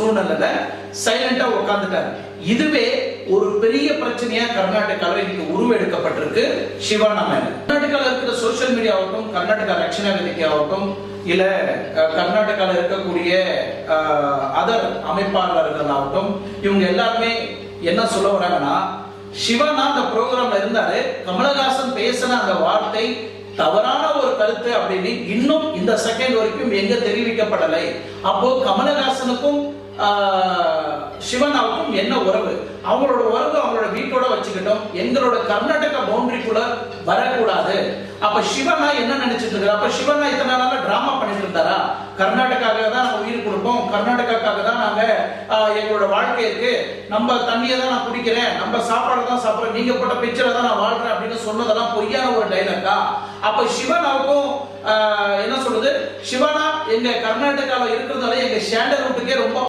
சூழ்நிலையில சைலண்டா உட்கார்ந்துட்டார். இதுவே ஒரு பெரிய பிரச்சனையா கர்நாடகாவில் இன்னைக்கு உருவெடுக்கப்பட்டிருக்கு சிவானா மேல. கர்நாடகாவில் இருக்கிற சோசியல் மீடியா ஆகட்டும், கர்நாடகா ரட்சணா வேதிக்கை ஆகட்டும், இல்ல கர்நாடகாவில் இருக்கக்கூடிய அதர் அமைப்பாளர்கள் ஆகட்டும், இவங்க எல்லாருமே என்ன சொல்ல வராங்கன்னா, சிவானா அந்த ப்ரோக்ராம்ல இருந்தாரு, கமலஹாசன் பேசின அந்த வார்த்தை தவறான ஒரு கருத்து அப்படின்னு இன்னும் இந்த செகண்ட் வரைக்கும் எங்க தெரிவிக்கப்படலை. அப்போ கமலஹாசனுக்கும் சிவனாவுக்கும் என்ன உறவு? அவங்களோட உறவு அவங்களோட வீட்டோட வச்சுக்கிட்டோம், எங்களோட கர்நாடகா பவுண்டரிக்குள்ள வரக்கூடாது. அப்ப சிவனா என்ன நினைச்சிட்டு இருக்காரு? அப்ப சிவனா இத்தனை நாளா டிராமா பண்ணிட்டு இருந்தாரா? கர்நாடகாவுக்காக தான் நம்ம உயிர் கொடுப்போம், கர்நாடகாவுக்காக தான் நாங்க எங்களோட வாழ்க்கை இருக்கு, நம்ம தண்ணியை தான் நான் குடிக்கிறேன், நம்ம சாப்பாடு தான் சாப்பிடுறேன், நீங்க போட்ட பிக்சரை தான் நான் வாழ்றேன் அப்படின்னு சொன்னதெல்லாம் பொய்யான ஒரு டைலாக்கா? அப்ப சிவனாவுக்கும் என்ன சொல்றது, சிவனா எங்க கர்நாடகாவில் இருக்கிறதால எங்க சாண்டல்வுட்டுக்கே ரொம்ப